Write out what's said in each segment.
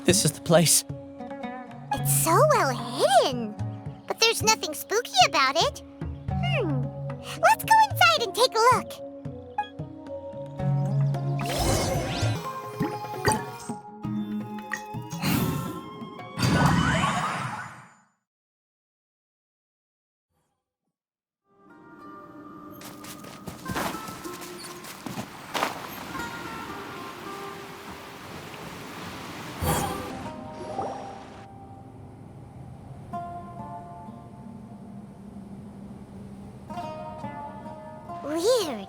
This is the place. It's so well hidden, but there's nothing spooky about it. Let's go inside and take a look. Weird.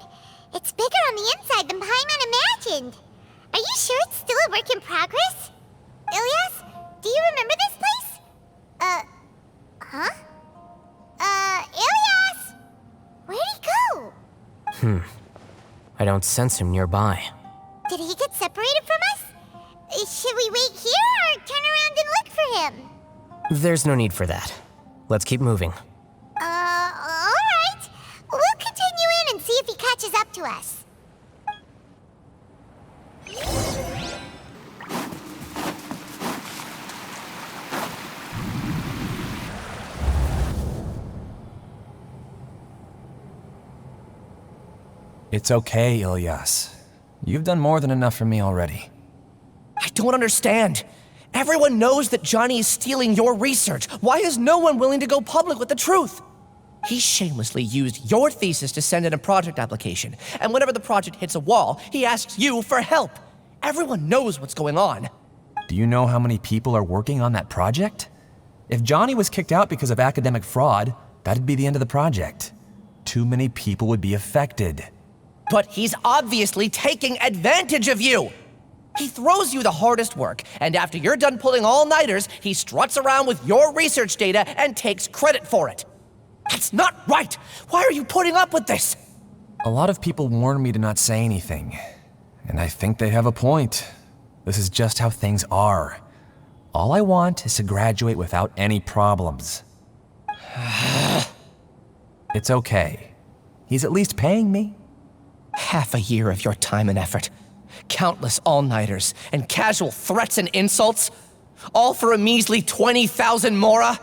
It's bigger on the inside than Paimon imagined. Are you sure it's still a work in progress? Ilyas, do you remember this place? Huh? Ilyas! Where'd he go? I don't sense him nearby. Did he get separated from us? Should we wait here or turn around and look for him? There's no need for that. Let's keep moving. Alright. We'll continue in and see if he catches up to us. It's okay, Ilyas. You've done more than enough for me already. I don't understand. Everyone knows that Johnny is stealing your research. Why is no one willing to go public with the truth? He shamelessly used your thesis to send in a project application, and whenever the project hits a wall, he asks you for help. Everyone knows what's going on. Do you know how many people are working on that project? If Johnny was kicked out because of academic fraud, that'd be the end of the project. Too many people would be affected. But he's obviously taking advantage of you! He throws you the hardest work, and after you're done pulling all-nighters, he struts around with your research data and takes credit for it. That's not right! Why are you putting up with this? A lot of people warn me to not say anything, and I think they have a point. This is just how things are. All I want is to graduate without any problems. It's okay. He's at least paying me. Half a year of your time and effort. Countless all-nighters and casual threats and insults. All for a measly 20,000 mora?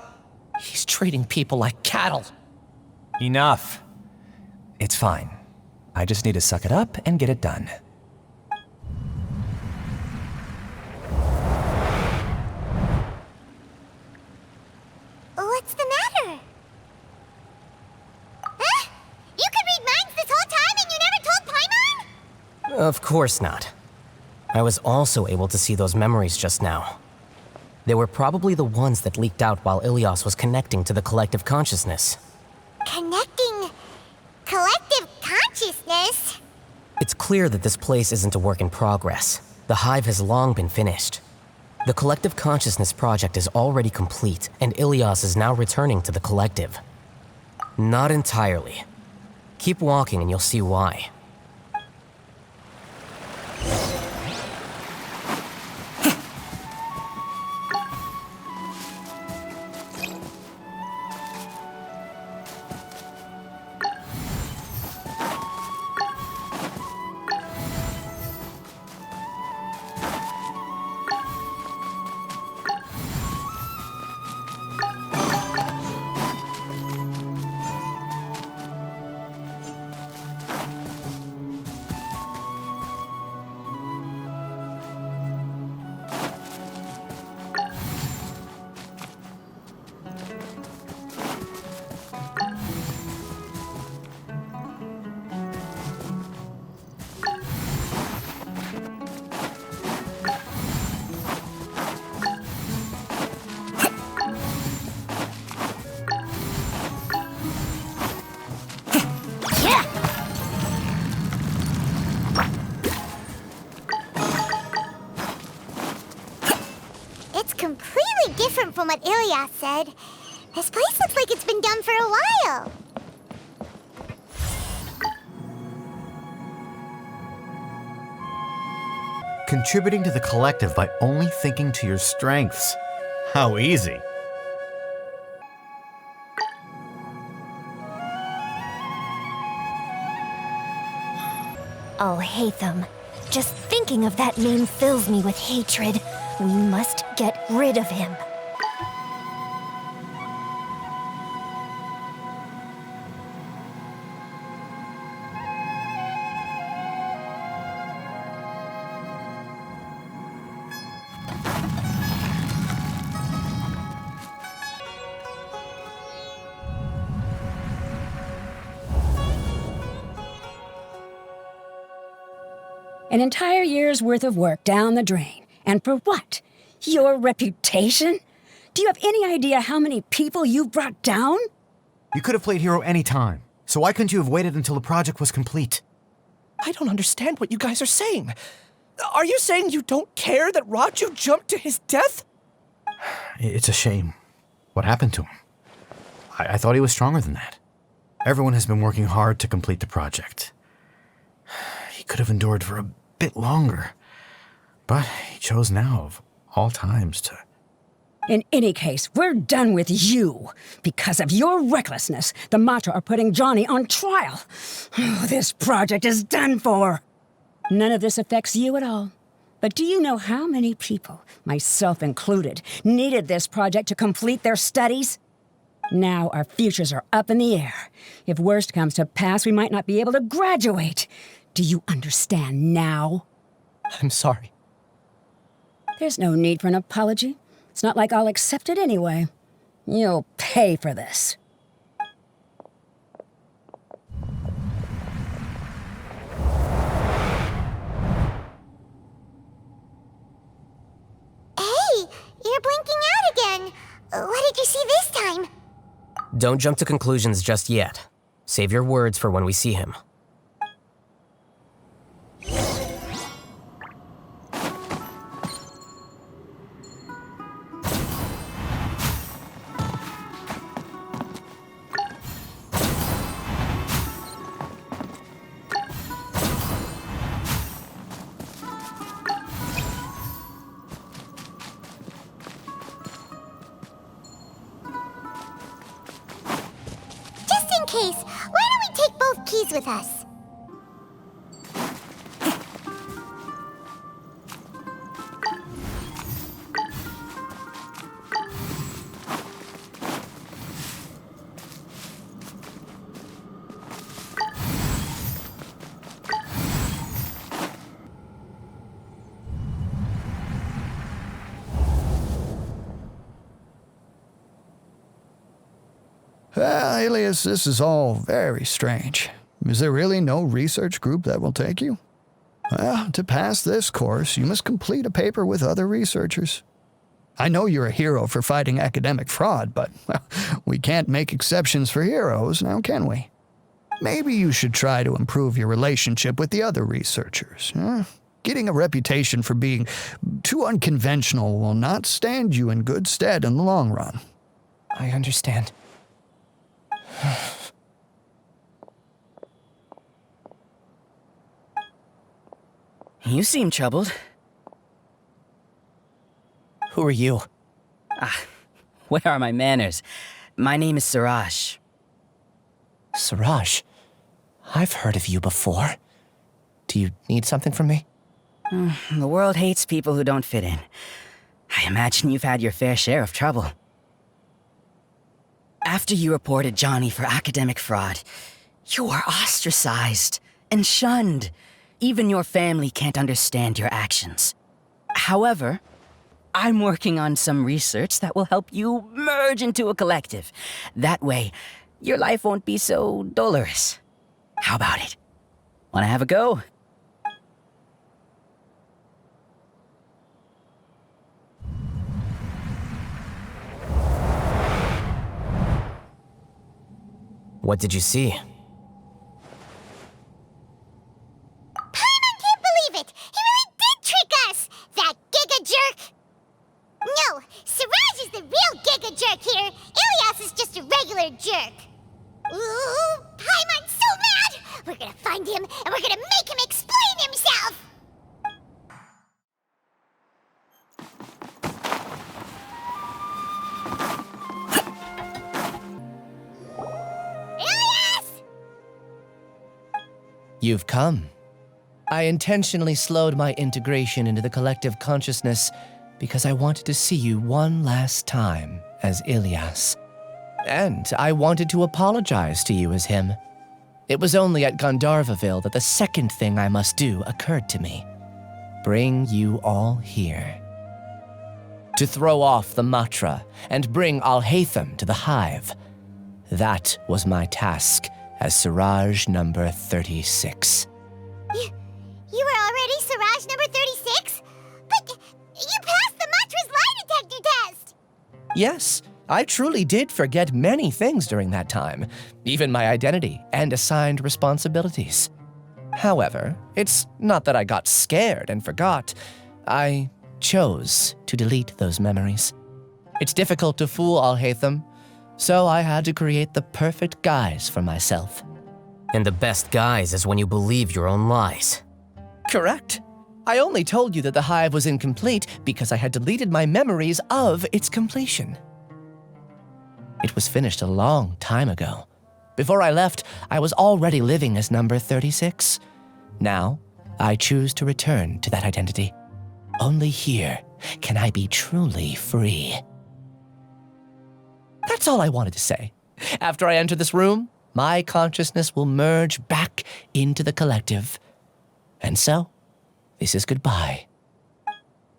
He's treating people like cattle. Enough. It's fine. I just need to suck it up and get it done. What's the matter? Huh? You could read minds this whole time and you never told Paimon? Of course not. I was also able to see those memories just now. They were probably the ones that leaked out while Ilyas was connecting to the collective consciousness. Connecting collective consciousness? It's clear that this place isn't a work in progress. The Hive has long been finished. The collective consciousness project is already complete, and Ilyas is now returning to the collective. Not entirely. Keep walking and you'll see why. Completely different from what Ilyas said. This place looks like it's been done for a while. Contributing to the collective by only thinking to your strengths. How easy. Alhaitham. Just thinking of that name fills me with hatred. We must get rid of him. An entire year's worth of work down the drain. And for what? Your reputation? Do you have any idea how many people you've brought down? You could have played hero any time, so why couldn't you have waited until the project was complete? I don't understand what you guys are saying. Are you saying you don't care that Raju jumped to his death? It's a shame. What happened to him? I thought he was stronger than that. Everyone has been working hard to complete the project. He could have endured for a bit longer, but he chose now, of all times, to... In any case, we're done with you. Because of your recklessness, the Matra are putting Johnny on trial. This project is done for. None of this affects you at all. But do you know how many people, myself included, needed this project to complete their studies? Now our futures are up in the air. If worst comes to pass, we might not be able to graduate. Do you understand now? I'm sorry. There's no need for an apology. It's not like I'll accept it anyway. You'll pay for this. Hey, you're blinking out again. What did you see this time? Don't jump to conclusions just yet. Save your words for when we see him. Case, why don't we take both keys with us? Well, Ilyas, this is all very strange. Is there really no research group that will take you? Well, to pass this course, you must complete a paper with other researchers. I know you're a hero for fighting academic fraud, but well, we can't make exceptions for heroes, now can we? Maybe you should try to improve your relationship with the other researchers. Getting a reputation for being too unconventional will not stand you in good stead in the long run. I understand. You seem troubled. Who are you? Where are my manners? My name is Siraj. Siraj? I've heard of you before. Do you need something from me? The world hates people who don't fit in. I imagine you've had your fair share of trouble. After you reported Johnny for academic fraud, you were ostracized and shunned. Even your family can't understand your actions. However, I'm working on some research that will help you merge into a collective. That way, your life won't be so dolorous. How about it? Wanna have a go? What did you see? Paimon can't believe it! He really did trick us! That giga jerk! No, Siraj is the real giga jerk here! Ilyas is just a regular jerk. Ooh, Paimon's so mad! We're gonna find him, and we're gonna make him explain himself! Ilyas! You've come. I intentionally slowed my integration into the collective consciousness because I wanted to see you one last time as Ilyas. And I wanted to apologize to you as him. It was only at Gandharvaville that the second thing I must do occurred to me. Bring you all here. To throw off the Matra and bring Alhaitham to the Hive. That was my task as Siraj number 36. You were already Siraj number 36? But you passed the Matra's lie detector test! Yes, I truly did forget many things during that time, even my identity and assigned responsibilities. However, it's not that I got scared and forgot. I chose to delete those memories. It's difficult to fool Alhaitham, so I had to create the perfect guise for myself. And the best guise is when you believe your own lies. Correct. I only told you that the Hive was incomplete because I had deleted my memories of its completion. It was finished a long time ago. Before I left, I was already living as number 36. Now, I choose to return to that identity. Only here can I be truly free. That's all I wanted to say. After I enter this room, my consciousness will merge back into the collective. And so, this is goodbye.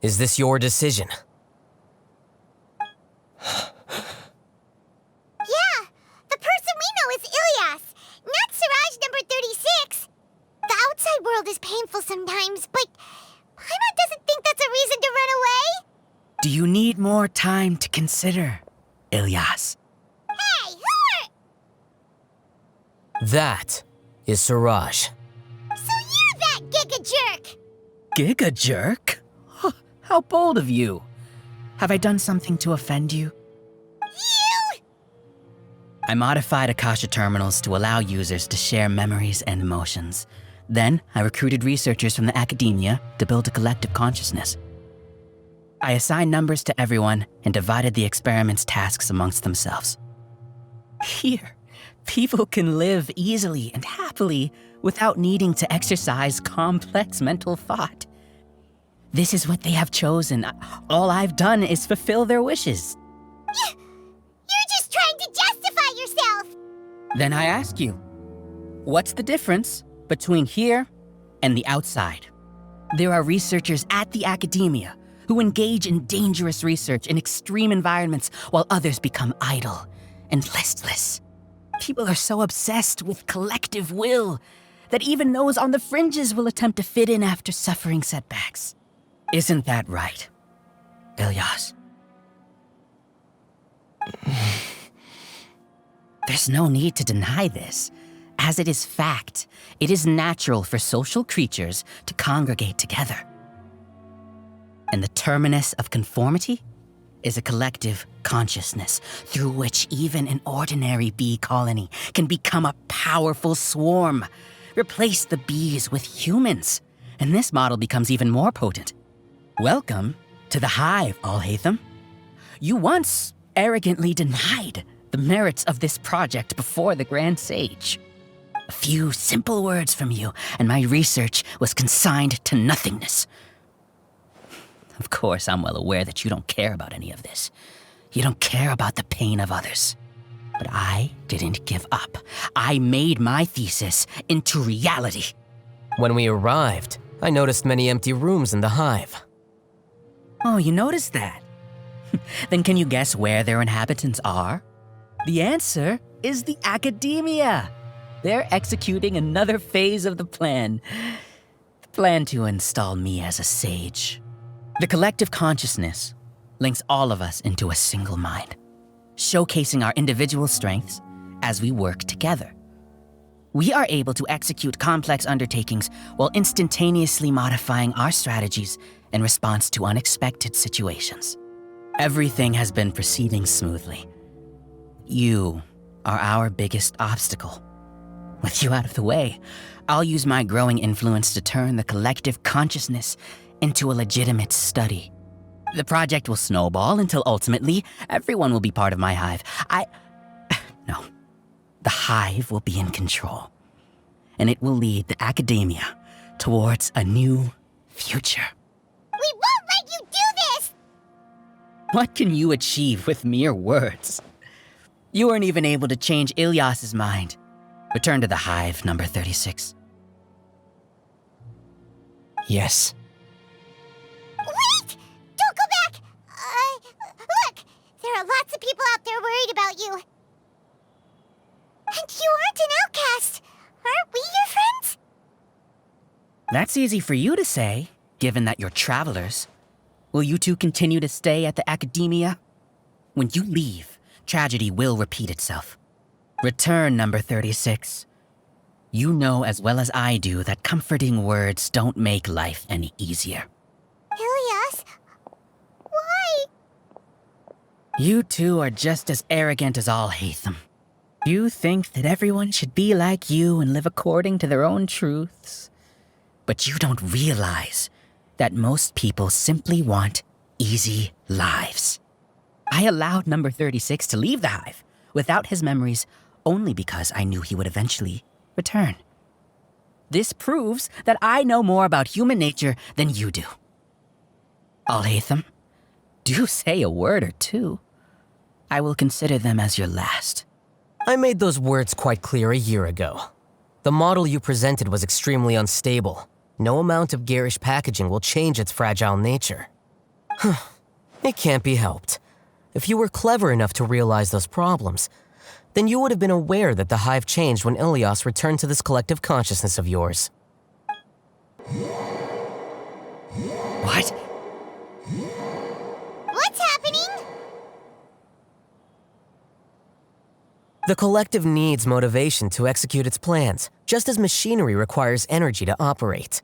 Is this your decision? Yeah, the person we know is Ilyas, not Siraj number 36. The outside world is painful sometimes, but Paimon doesn't think that's a reason to run away. Do you need more time to consider, Ilyas? Hey, who are... That is Siraj. So you're that giga jerk! Giga jerk? How bold of you. Have I done something to offend you? You! I modified Akasha terminals to allow users to share memories and emotions. Then, I recruited researchers from the academia to build a collective consciousness. I assigned numbers to everyone and divided the experiment's tasks amongst themselves. Here, people can live easily and happily without needing to exercise complex mental thought. This is what they have chosen. All I've done is fulfill their wishes. You're just trying to justify yourself! Then I ask you, what's the difference between here and the outside? There are researchers at the academia who engage in dangerous research in extreme environments while others become idle and listless. People are so obsessed with collective will that even those on the fringes will attempt to fit in after suffering setbacks. Isn't that right, Ilyas? There's no need to deny this, as it is fact. It is natural for social creatures to congregate together. And the terminus of conformity is a collective consciousness through which even an ordinary bee colony can become a powerful swarm. Replace the bees with humans, and this model becomes even more potent. Welcome to the Hive, Alhaitham. You once arrogantly denied the merits of this project before the Grand Sage. A few simple words from you, and my research was consigned to nothingness. Of course, I'm well aware that you don't care about any of this. You don't care about the pain of others. But I didn't give up. I made my thesis into reality. When we arrived, I noticed many empty rooms in the Hive. Oh, you noticed that? Then can you guess where their inhabitants are? The answer is the academia. They're executing another phase of the plan. The plan to install me as a sage. The collective consciousness links all of us into a single mind, showcasing our individual strengths as we work together. We are able to execute complex undertakings while instantaneously modifying our strategies in response to unexpected situations. Everything has been proceeding smoothly. You are our biggest obstacle. With you out of the way, I'll use my growing influence to turn the collective consciousness into a legitimate study. The project will snowball until ultimately everyone will be part of my hive. No. The hive will be in control. And it will lead the academia towards a new future. We won't let you do this! What can you achieve with mere words? You weren't even able to change Ilyas's mind. Return to the hive, number 36. Yes. Wait! Don't go back! Look! There are lots of people out there worried about you. And you aren't an outcast. Aren't we your friends? That's easy for you to say, given that you're travelers. Will you two continue to stay at the academia? When you leave, tragedy will repeat itself. Return, number 36. You know as well as I do that comforting words don't make life any easier. Ilyas? Why? You two are just as arrogant as Alhaitham. You think that everyone should be like you and live according to their own truths. But you don't realize that most people simply want easy lives. I allowed number 36 to leave the hive without his memories only because I knew he would eventually return. This proves that I know more about human nature than you do. Alhaitham, do say a word or two. I will consider them as your last. I made those words quite clear a year ago. The model you presented was extremely unstable. No amount of garish packaging will change its fragile nature. It can't be helped. If you were clever enough to realize those problems, then you would have been aware that the hive changed when Ilyas returned to this collective consciousness of yours. What? What's happening? The collective needs motivation to execute its plans, just as machinery requires energy to operate.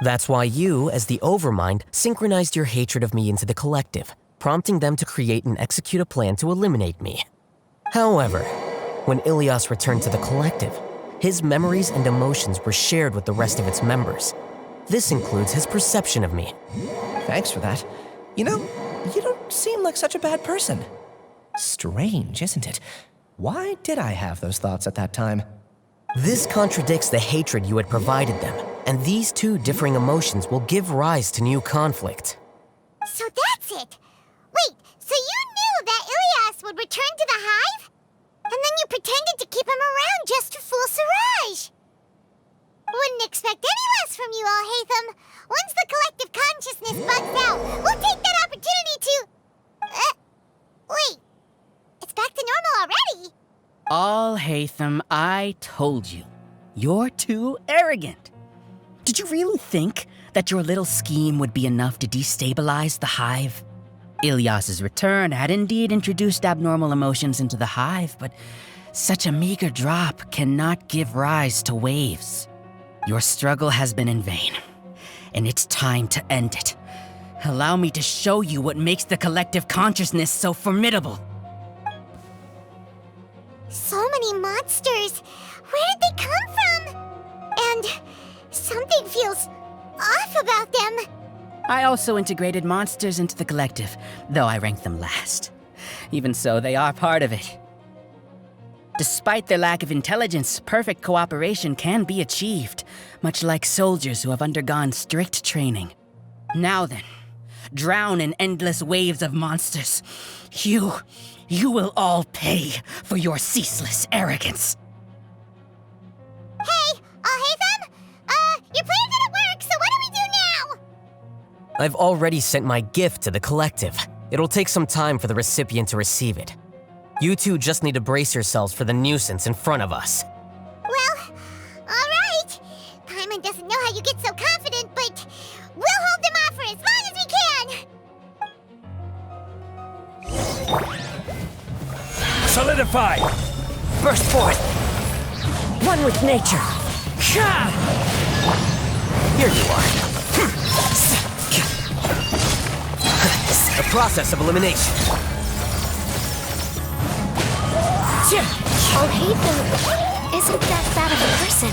That's why you, as the Overmind, synchronized your hatred of me into the collective, prompting them to create and execute a plan to eliminate me. However, when Ilyas returned to the collective, his memories and emotions were shared with the rest of its members. This includes his perception of me. Thanks for that. You know, you don't seem like such a bad person. Strange, isn't it? Why did I have those thoughts at that time? This contradicts the hatred you had provided them, and these two differing emotions will give rise to new conflict. So that's it! Wait, so you knew that Ilyas would return to the hive? And then you pretended to keep him around just to fool Siraj! Wouldn't expect any less from you, Alhaitham. Once the collective consciousness bugs out, we'll take that opportunity to... wait. It's back to normal already. Alhaitham, I told you. You're too arrogant. Did you really think that your little scheme would be enough to destabilize the hive? Ilyas's return had indeed introduced abnormal emotions into the hive, but such a meager drop cannot give rise to waves. Your struggle has been in vain, and it's time to end it. Allow me to show you what makes the collective consciousness so formidable. So many monsters. Where did they come from? And something feels off about them. I also integrated monsters into the collective, though I ranked them last. Even so, they are part of it. Despite their lack of intelligence, perfect cooperation can be achieved, much like soldiers who have undergone strict training. Now then, drown in endless waves of monsters. You will all pay for your ceaseless arrogance. Hey, Alhaitham! Your plan didn't work, so what do we do now? I've already sent my gift to the collective. It'll take some time for the recipient to receive it. You two just need to brace yourselves for the nuisance in front of us. Well, alright. Paimon doesn't know how you get so confident, but we'll hold them off for as long as we can! Solidify! Burst forth! One with nature! Here you are. A process of elimination. Alhaitham isn't that bad of a person.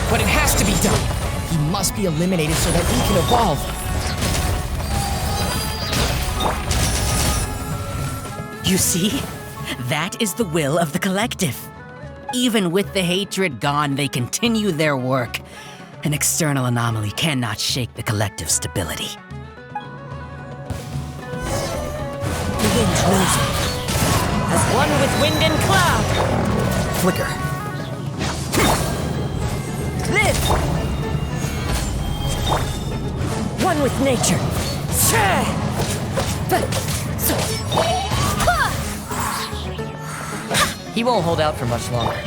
But it has to be done. He must be eliminated so that he can evolve. You see? That is the will of the collective. Even with the hatred gone, they continue their work. An external anomaly cannot shake the collective's stability. The wind knows it. As one with wind and cloud. Flicker. Live! One with nature. He won't hold out for much longer.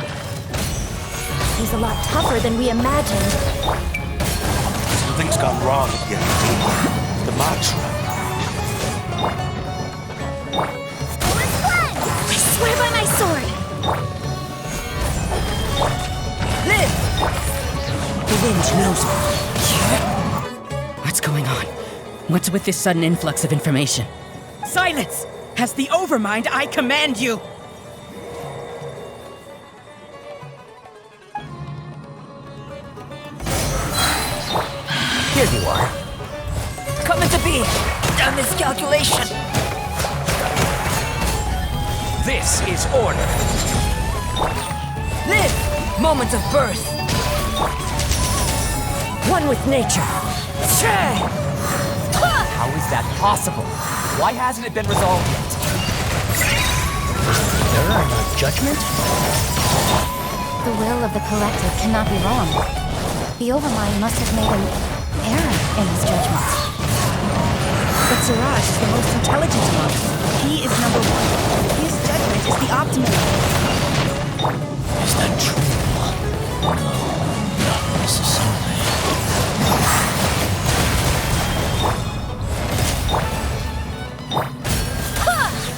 He's a lot tougher than we imagined. Something's gone wrong again. The mantra. I swear by my sword! Live! The wind knows it. What's going on? What's with this sudden influx of information? Silence! As the Overmind, I command you! Here you are. Come into being. Done this calculation. This is order. Live! Moment of birth. One with nature. How is that possible? Why hasn't it been resolved yet? Error in our judgment? The will of the collective cannot be wrong. The Overmind must have made an error in his judgment. But Siraj is the most intelligent among us. He is number one. His judgment is the optimal. Is that true? No, not necessarily.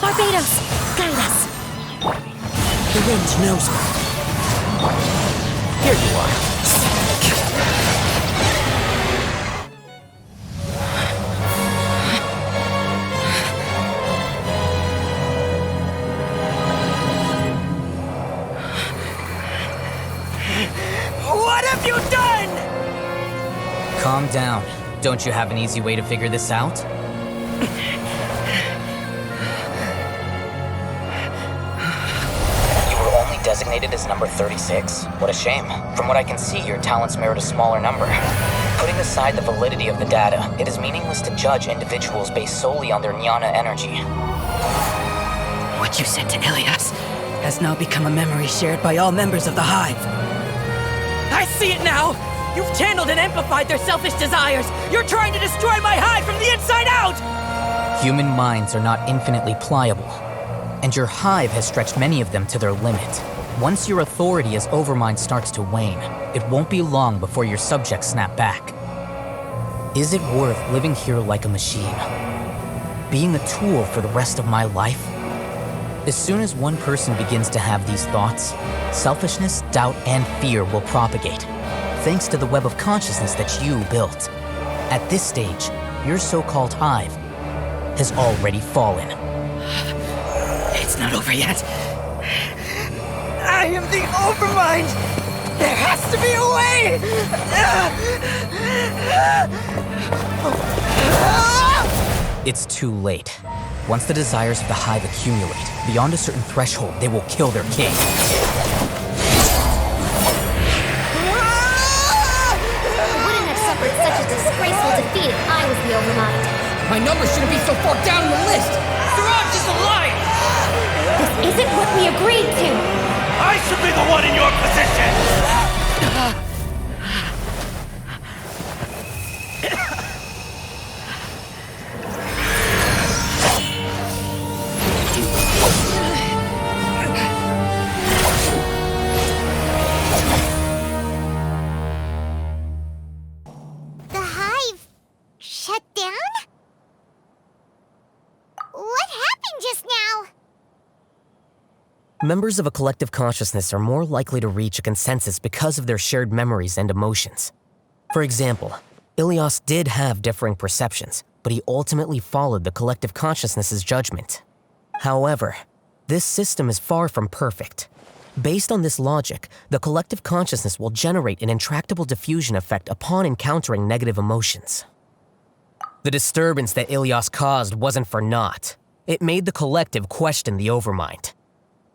Barbados, guide us. The wind knows me. Here you are. What have you done? Calm down. Don't you have an easy way to figure this out? You were only designated as number 36. What a shame. From what I can see, your talents merit a smaller number. Putting aside the validity of the data, it is meaningless to judge individuals based solely on their jnana energy. What you said to Ilyas has now become a memory shared by all members of the Hive. I see it now! You've channeled and amplified their selfish desires! You're trying to destroy my Hive from the inside out! Human minds are not infinitely pliable, and your Hive has stretched many of them to their limit. Once your authority as Overmind starts to wane, it won't be long before your subjects snap back. Is it worth living here like a machine? Being a tool for the rest of my life? As soon as one person begins to have these thoughts, selfishness, doubt, and fear will propagate, thanks to the web of consciousness that you built. At this stage, your so-called Hive has already fallen. It's not over yet. I am the Overmind! There has to be a way! It's too late. Once the desires of the Hive accumulate, beyond a certain threshold, they will kill their king. You wouldn't have suffered such a disgraceful defeat if I was the Overmind. My number shouldn't be so far down in the list! Siraj is alive! This isn't what we agreed to! I should be the one in your position! The Hive shut down? What happened just now? Members of a collective consciousness are more likely to reach a consensus because of their shared memories and emotions. For example, Ilyas did have differing perceptions, but he ultimately followed the collective consciousness's judgment. However, This system is far from perfect. Based on this logic, the collective consciousness will generate an intractable diffusion effect upon encountering negative emotions. The disturbance that Ilyas caused wasn't for naught. It made the collective question the Overmind.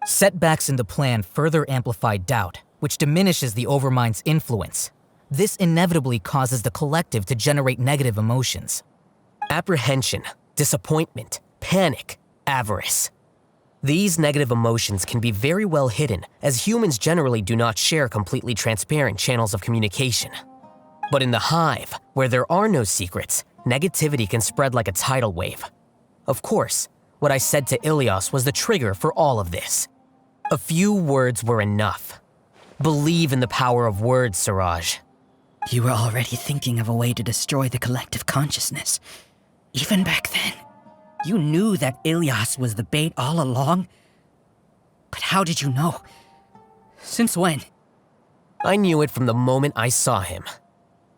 Setbacks in the plan further amplified doubt, which diminishes the Overmind's influence. This inevitably causes the collective to generate negative emotions. Apprehension, disappointment, panic, avarice. These negative emotions can be very well hidden, as humans generally do not share completely transparent channels of communication. But in the Hive, where there are no secrets, negativity can spread like a tidal wave. Of course, what I said to Ilyas was the trigger for all of this. A few words were enough. Believe in the power of words, Siraj. You were already thinking of a way to destroy the collective consciousness. Even back then, you knew that Ilyas was the bait all along. But how did you know? Since when? I knew it from the moment I saw him.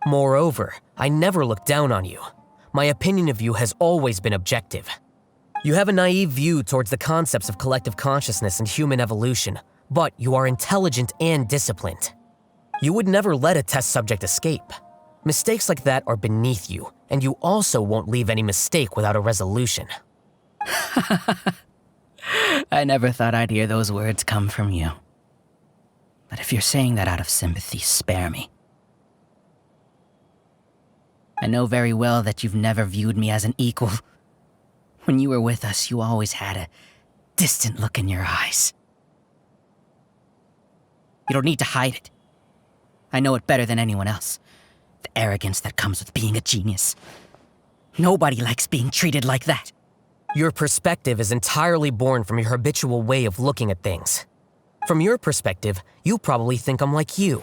Moreover, I never looked down on you. My opinion of you has always been objective. You have a naive view towards the concepts of collective consciousness and human evolution, but you are intelligent and disciplined. You would never let a test subject escape. Mistakes like that are beneath you, and you also won't leave any mistake without a resolution. I never thought I'd hear those words come from you. But if you're saying that out of sympathy, spare me. I know very well that you've never viewed me as an equal. When you were with us, you always had a distant look in your eyes. You don't need to hide it. I know it better than anyone else. The arrogance that comes with being a genius. Nobody likes being treated like that. Your perspective is entirely born from your habitual way of looking at things. From your perspective, you probably think I'm like you,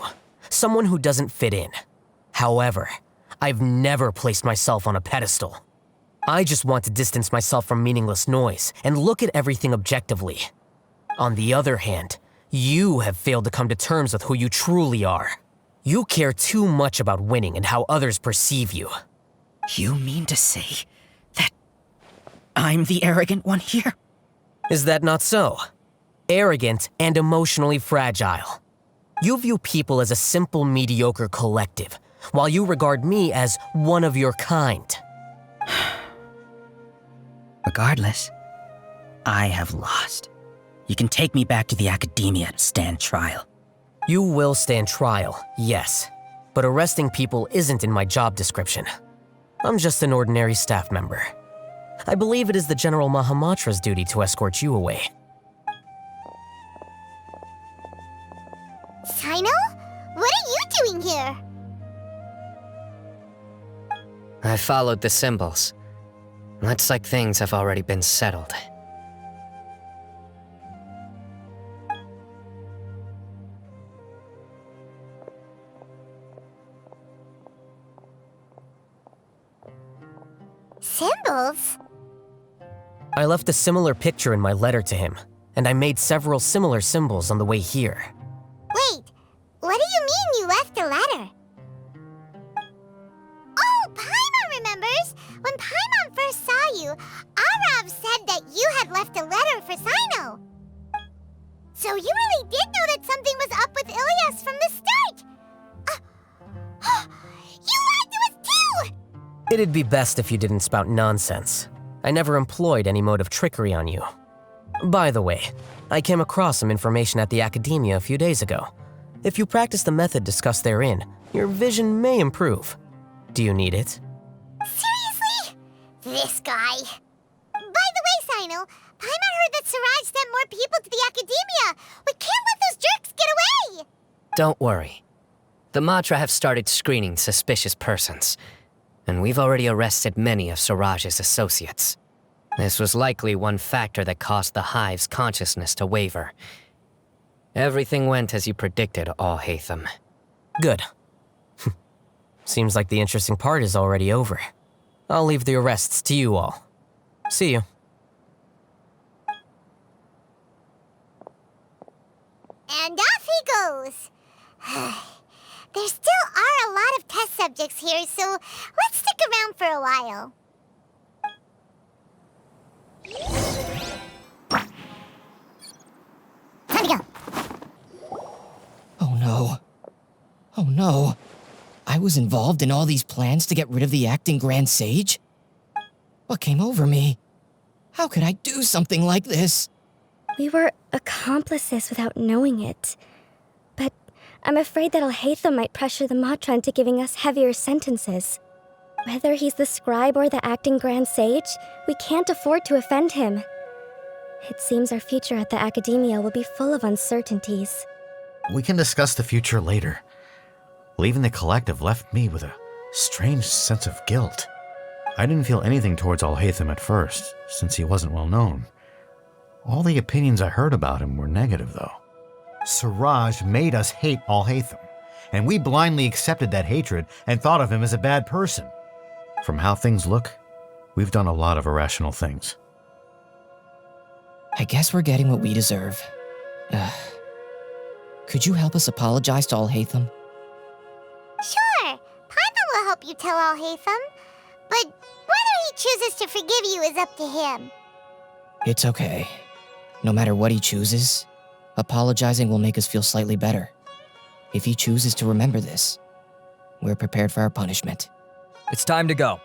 someone who doesn't fit in. However, I've never placed myself on a pedestal. I just want to distance myself from meaningless noise and look at everything objectively. On the other hand, you have failed to come to terms with who you truly are. You care too much about winning and how others perceive you. You mean to say that I'm the arrogant one here? Is that not so? Arrogant and emotionally fragile. You view people as a simple, mediocre collective, while you regard me as one of your kind. Regardless, I have lost. You can take me back to the academia to stand trial. You will stand trial, yes. But arresting people isn't in my job description. I'm just an ordinary staff member. I believe it is the General Mahamatra's duty to escort you away. Sino? What are you doing here? I followed the symbols. Looks like things have already been settled. Symbols? I left a similar picture in my letter to him, and I made several similar symbols on the way here. Wait, what do you mean you left a letter? Oh, Paimon remembers! When Paimon first saw you, Arav said that you had left a letter for Sino. So you really did know that something was up with Ilyas from the start! You lied to us too! It'd be best if you didn't spout nonsense. I never employed any mode of trickery on you. By the way, I came across some information at the academia a few days ago. If you practice the method discussed therein, your vision may improve. Do you need it? Seriously? This guy. By the way, Sino, Paimon heard that Siraj sent more people to the academia. We can't let those jerks get away! Don't worry. The Matra have started screening suspicious persons, and we've already arrested many of Siraj's associates. This was likely one factor that caused the Hive's consciousness to waver. Everything went as you predicted, Alhaitham. Good. Seems like the interesting part is already over. I'll leave the arrests to you all. See you. And off he goes. There still are a lot of test subjects here, so let's stick around for a while. no. I was involved in all these plans to get rid of the acting Grand Sage? What came over me? How could I do something like this? We were accomplices without knowing it. But I'm afraid that Alhaitham might pressure the Matra into giving us heavier sentences. Whether he's the scribe or the acting Grand Sage, we can't afford to offend him. It seems our future at the Academia will be full of uncertainties. We can discuss the future later. Leaving the collective left me with a strange sense of guilt. I didn't feel anything towards Alhaitham at first, since he wasn't well known. All the opinions I heard about him were negative, though. Siraj made us hate Alhaitham, and we blindly accepted that hatred and thought of him as a bad person. From how things look, we've done a lot of irrational things. I guess we're getting what we deserve. Could you help us apologize to Alhaitham? Sure, Paimon will help you tell Alhaitham, but whether he chooses to forgive you is up to him. It's okay. No matter what he chooses, apologizing will make us feel slightly better. If he chooses to remember this, we're prepared for our punishment. It's time to go.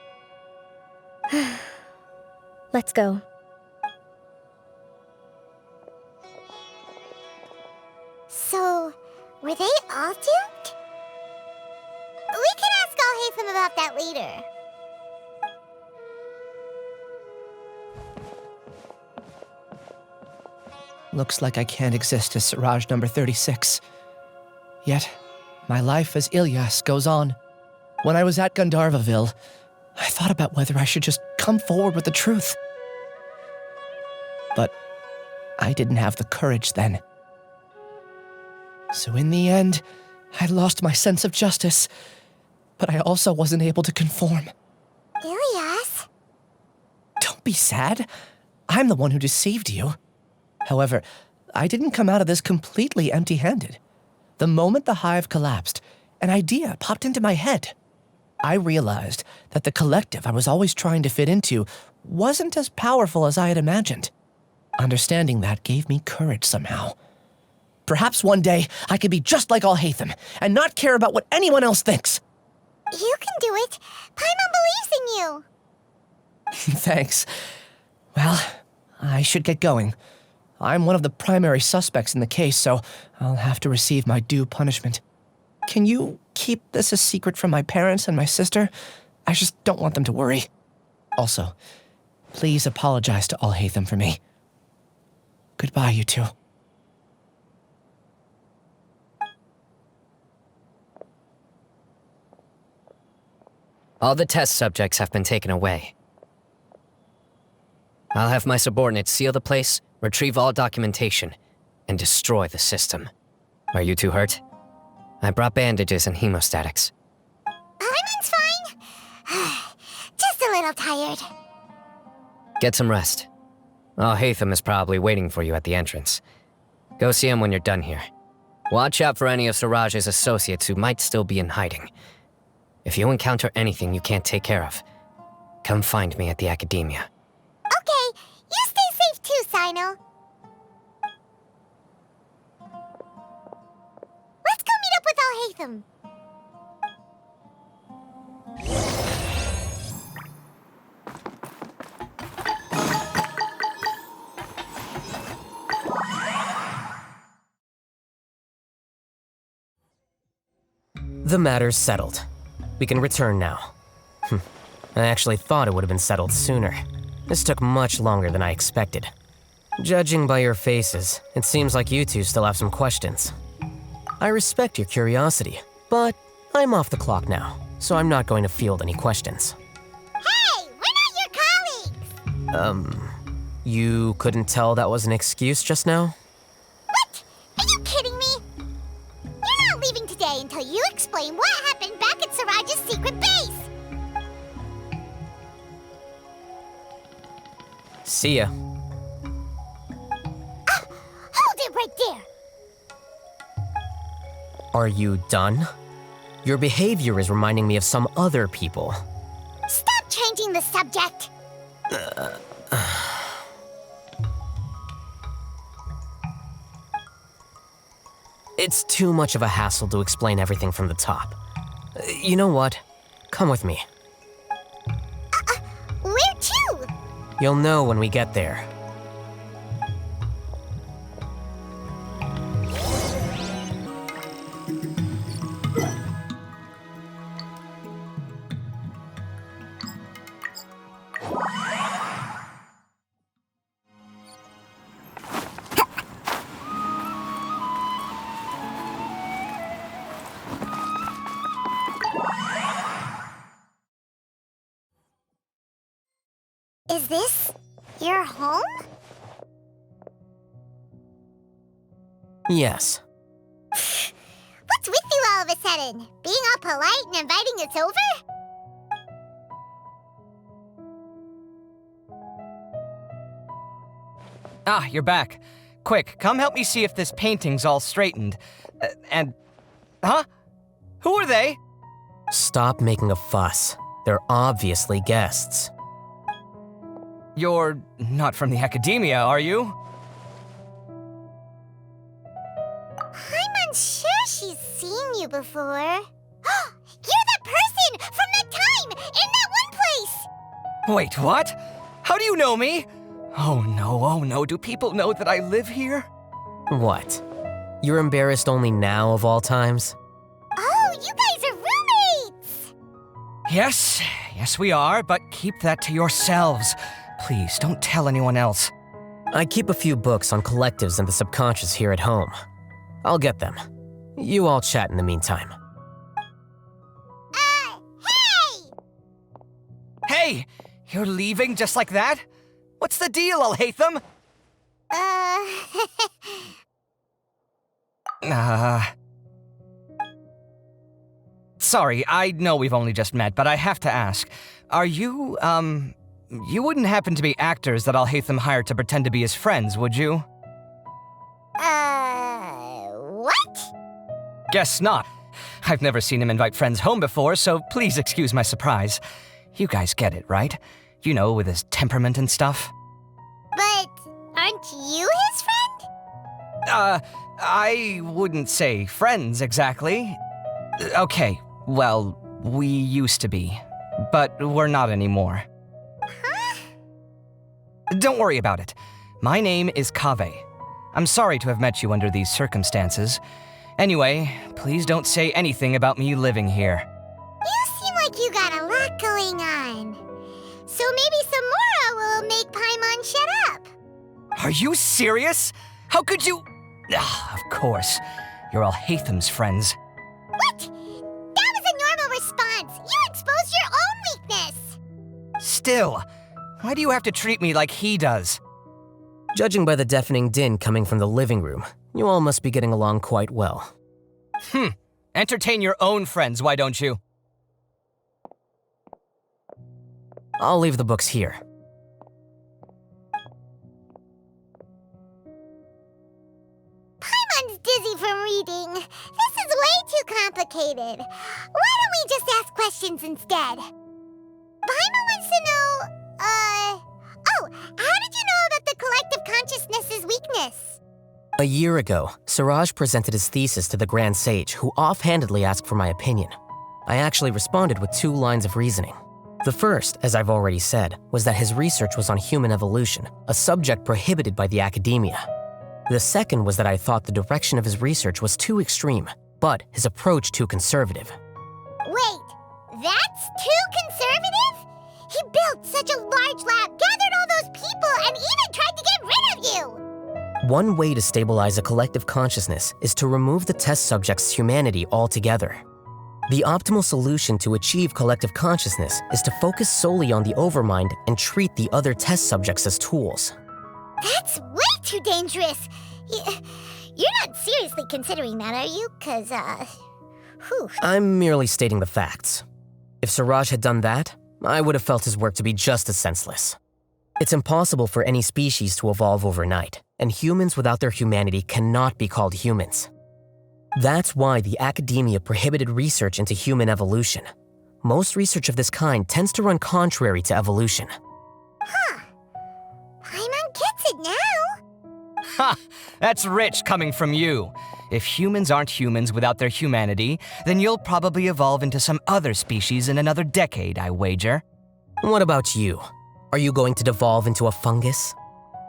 Let's go. So, were they all duped? We can ask Alhaitham about that later. Looks like I can't exist as Siraj number 36. Yet, my life as Ilyas goes on. When I was at Gandharvaville, I thought about whether I should just come forward with the truth. But I didn't have the courage then. So in the end, I lost my sense of justice, but I also wasn't able to conform. Ilyas? Don't be sad. I'm the one who deceived you. However, I didn't come out of this completely empty-handed. The moment the Hive collapsed, an idea popped into my head. I realized that the collective I was always trying to fit into wasn't as powerful as I had imagined. Understanding that gave me courage somehow. Perhaps one day I could be just like Alhaitham and not care about what anyone else thinks. You can do it. Paimon believes in you. Thanks. Well, I should get going. I'm one of the primary suspects in the case, so I'll have to receive my due punishment. Can you keep this a secret from my parents and my sister? I just don't want them to worry. Also, please apologize to Alhaitham for me. Goodbye, you two. All the test subjects have been taken away. I'll have my subordinates seal the place, retrieve all documentation, and destroy the system. Are you two hurt? I brought bandages and hemostatics. Paimon's fine. Just a little tired. Get some rest. Alhaitham is probably waiting for you at the entrance. Go see him when you're done here. Watch out for any of Siraj's associates who might still be in hiding. If you encounter anything you can't take care of, come find me at the Academia. Okay, you stay safe too, Sino. Let's go meet up with Alhaitham. The matter's settled. We can return now. I actually thought it would have been settled sooner. This took much longer than I expected. Judging by your faces, it seems like you two still have some questions. I respect your curiosity, but I'm off the clock now, so I'm not going to field any questions. Hey, we're not your colleagues! You couldn't tell that was an excuse just now? What? Are you kidding me? You're not leaving today until you explain what happened back at Siraj's secret base! See ya. Hold it right there! Are you done? Your behavior is reminding me of some other people. Stop changing the subject! It's too much of a hassle to explain everything from the top. You know what? Come with me. Where to? You'll know when we get there. Is this your home? Yes. What's with you all of a sudden? Being all polite and inviting us over? Ah, you're back. Quick, come help me see if this painting's all straightened. Huh? Who are they? Stop making a fuss. They're obviously guests. You're not from the academia, are you? I'm unsure she's seen you before. You're that person from that time in that one place! Wait, what? How do you know me? Oh no, do people know that I live here? What? You're embarrassed only now of all times? Oh, you guys are roommates! Yes we are, but keep that to yourselves. Please, don't tell anyone else. I keep a few books on collectives and the subconscious here at home. I'll get them. You all chat in the meantime. Hey! Hey! You're leaving just like that? What's the deal, Alhaitham? Sorry, I know we've only just met, but I have to ask. Are you, you wouldn't happen to be actors that Alhaitham hired to pretend to be his friends, would you? What? Guess not. I've never seen him invite friends home before, so please excuse my surprise. You guys get it, right? You know, with his temperament and stuff. But aren't you his friend? I wouldn't say friends exactly. Okay, well, we used to be, but we're not anymore. Huh? Don't worry about it. My name is Cave. I'm sorry to have met you under these circumstances. Anyway, please don't say anything about me living here. You seem like you got a lot going on. So maybe Samora will make Paimon shut up. Are you serious? How could you? Of course. You're Alhaitham's friends. What? That was a normal response. You exposed your own weakness. Still, why do you have to treat me like he does? Judging by the deafening din coming from the living room, you all must be getting along quite well. Entertain your own friends, why don't you? I'll leave the books here. Paimon's dizzy from reading. This is way too complicated. Why don't we just ask questions instead? Paimon wants to know, how did you know about the collective consciousness's weakness? A year ago, Siraj presented his thesis to the Grand Sage, who offhandedly asked for my opinion. I actually responded with 2 lines of reasoning. The first, as I've already said, was that his research was on human evolution, a subject prohibited by the academia. The second was that I thought the direction of his research was too extreme, but his approach too conservative. Wait, that's too conservative? He built such a large lab, gathered all those people, and even tried to get rid of you! One way to stabilize a collective consciousness is to remove the test subject's humanity altogether. The optimal solution to achieve collective consciousness is to focus solely on the overmind and treat the other test subjects as tools. That's way too dangerous! You're not seriously considering that, are you? 'Cause, I'm merely stating the facts. If Siraj had done that, I would have felt his work to be just as senseless. It's impossible for any species to evolve overnight, and humans without their humanity cannot be called humans. That's why the academia prohibited research into human evolution. Most research of this kind tends to run contrary to evolution. Paimon gets it now. Ha! That's rich coming from you. If humans aren't humans without their humanity, then you'll probably evolve into some other species in another decade, I wager. What about you? Are you going to devolve into a fungus?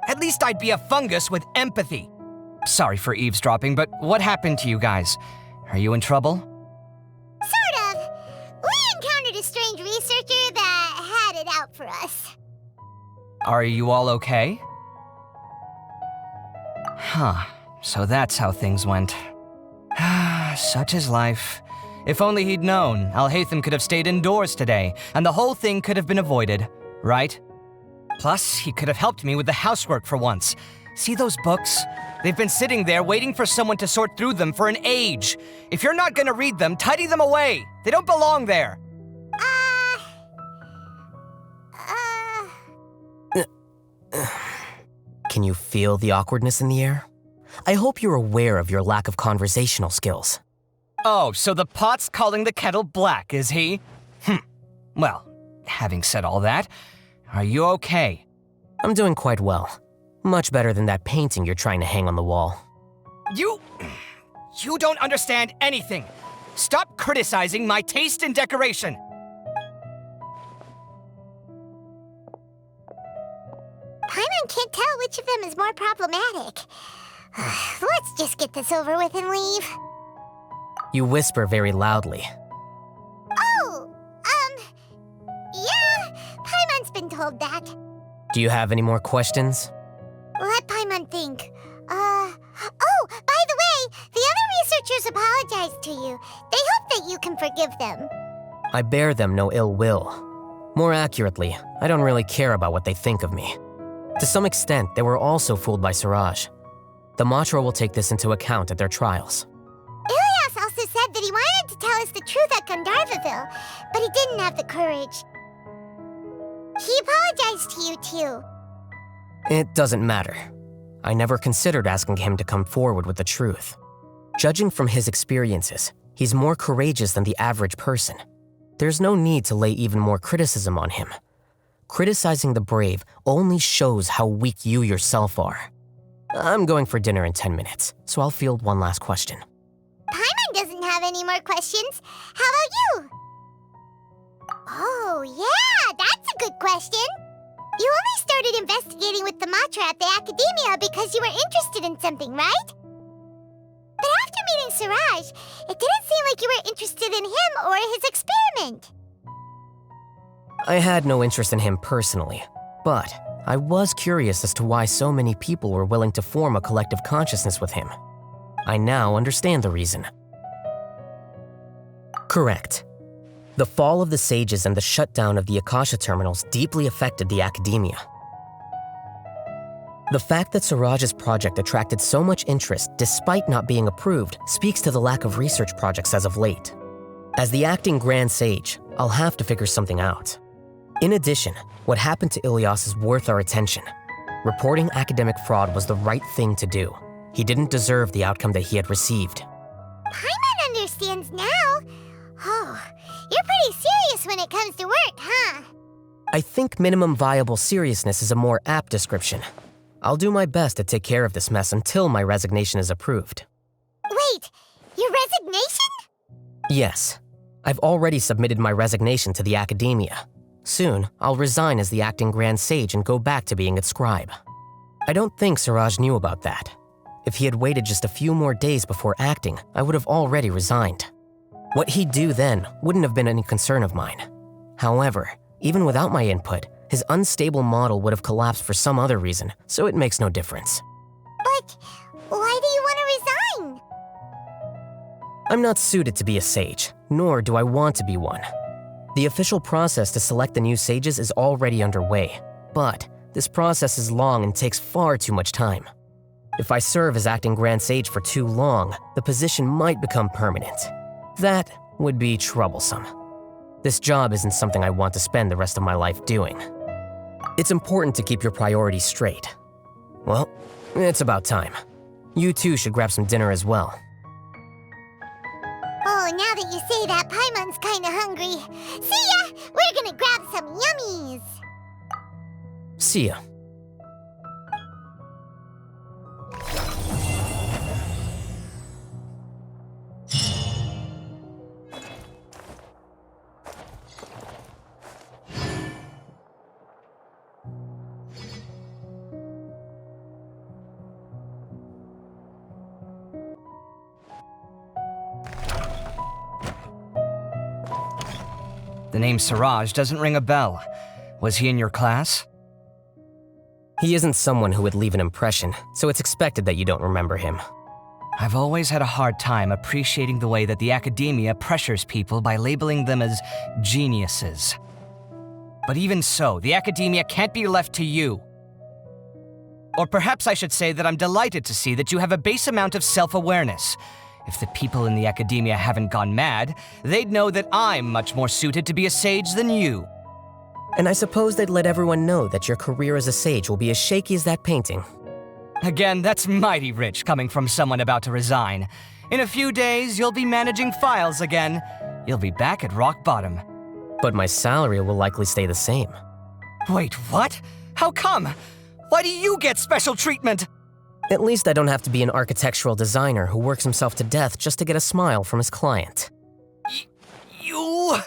At least I'd be a fungus with empathy. Sorry for eavesdropping, but what happened to you guys? Are you in trouble? Sort of. We encountered a strange researcher that had it out for us. Are you all okay? Huh. So that's how things went. Such is life. If only he'd known, Alhaitham could have stayed indoors today, and the whole thing could have been avoided, right? Plus, he could have helped me with the housework for once. See those books? They've been sitting there waiting for someone to sort through them for an age. If you're not gonna read them, tidy them away. They don't belong there. Can you feel the awkwardness in the air? I hope you're aware of your lack of conversational skills. Oh, so the pot's calling the kettle black, is he? Well, having said all that, are you okay? I'm doing quite well. Much better than that painting you're trying to hang on the wall. You don't understand anything. Stop criticizing my taste in decoration. Paimon can't tell which of them is more problematic. Let's just get this over with and leave. You whisper very loudly. Oh, yeah, Paimon's been told that. Do you have any more questions? Let Paimon think. Oh, by the way, the other researchers apologized to you. They hope that you can forgive them. I bear them no ill will. More accurately, I don't really care about what they think of me. To some extent, they were also fooled by Siraj. The Matra will take this into account at their trials. Ilyas also said that he wanted to tell us the truth at Gandharvaville, but he didn't have the courage. He apologized to you, too. It doesn't matter. I never considered asking him to come forward with the truth. Judging from his experiences, he's more courageous than the average person. There's no need to lay even more criticism on him. Criticizing the brave only shows how weak you yourself are. I'm going for dinner in 10 minutes, so I'll field one last question. Paimon doesn't have any more questions. How about you? Oh, yeah, that's a good question. You only started investigating with the Matra at the Academia because you were interested in something, right? But after meeting Siraj, it didn't seem like you were interested in him or his experiment. I had no interest in him personally, but I was curious as to why so many people were willing to form a collective consciousness with him. I now understand the reason. Correct. The fall of the sages and the shutdown of the Akasha terminals deeply affected the Academia. The fact that Siraj's project attracted so much interest despite not being approved speaks to the lack of research projects as of late. As the acting Grand Sage, I'll have to figure something out. In addition, what happened to Ilyas is worth our attention. Reporting academic fraud was the right thing to do. He didn't deserve the outcome that he had received. Paimon understands now. Oh, you're pretty serious when it comes to work, huh? I think minimum viable seriousness is a more apt description. I'll do my best to take care of this mess until my resignation is approved. Wait, your resignation? Yes. I've already submitted my resignation to the Academia. Soon, I'll resign as the acting Grand Sage and go back to being its scribe. I don't think Siraj knew about that. If he had waited just a few more days before acting, I would have already resigned. What he'd do then wouldn't have been any concern of mine. However, even without my input, his unstable model would have collapsed for some other reason, so it makes no difference. But why do you want to resign? I'm not suited to be a sage, nor do I want to be one. The official process to select the new sages is already underway, but this process is long and takes far too much time. If I serve as acting Grand Sage for too long, the position might become permanent. That would be troublesome. This job isn't something I want to spend the rest of my life doing. It's important to keep your priorities straight. Well, it's about time. You two should grab some dinner as well. Oh, now that you say that, Paimon's kinda hungry. See ya! We're gonna grab some yummies! See ya. The name Siraj doesn't ring a bell. Was he in your class? He isn't someone who would leave an impression, so it's expected that you don't remember him. I've always had a hard time appreciating the way that the academia pressures people by labeling them as geniuses. But even so, the academia can't be left to you. Or perhaps I should say that I'm delighted to see that you have a base amount of self-awareness. If the people in the academia haven't gone mad, they'd know that I'm much more suited to be a sage than you. And I suppose they'd let everyone know that your career as a sage will be as shaky as that painting. Again, that's mighty rich coming from someone about to resign. In a few days, you'll be managing files again. You'll be back at rock bottom. But my salary will likely stay the same. Wait, what? How come? Why do you get special treatment? At least I don't have to be an architectural designer who works himself to death just to get a smile from his client. You...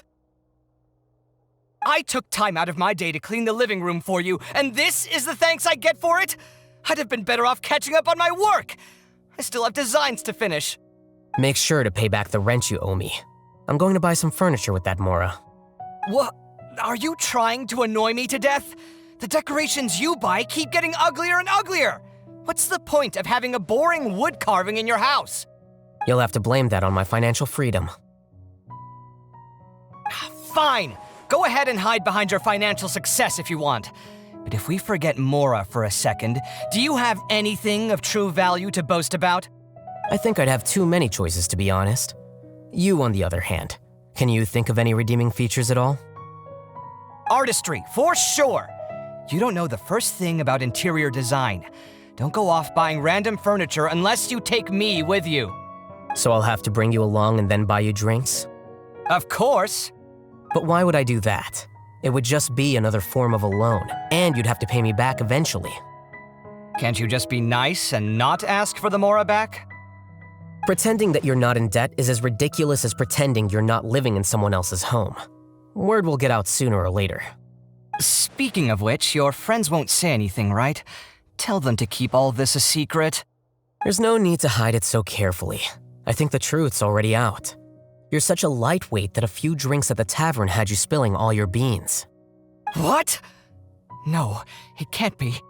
I took time out of my day to clean the living room for you, and this is the thanks I get for it? I'd have been better off catching up on my work. I still have designs to finish. Make sure to pay back the rent you owe me. I'm going to buy some furniture with that Mora. What? Are you trying to annoy me to death? The decorations you buy keep getting uglier and uglier. What's the point of having a boring wood carving in your house? You'll have to blame that on my financial freedom. Fine. Go ahead and hide behind your financial success if you want. But if we forget Mora for a second, do you have anything of true value to boast about? I think I'd have too many choices, to be honest. You, on the other hand, can you think of any redeeming features at all? Artistry, for sure. You don't know the first thing about interior design. Don't go off buying random furniture unless you take me with you. So I'll have to bring you along and then buy you drinks? Of course. But why would I do that? It would just be another form of a loan, and you'd have to pay me back eventually. Can't you just be nice and not ask for the Mora back? Pretending that you're not in debt is as ridiculous as pretending you're not living in someone else's home. Word will get out sooner or later. Speaking of which, your friends won't say anything, right? Tell them to keep all this a secret. There's no need to hide it so carefully. I think the truth's already out. You're such a lightweight that a few drinks at the tavern had you spilling all your beans. What? No, it can't be.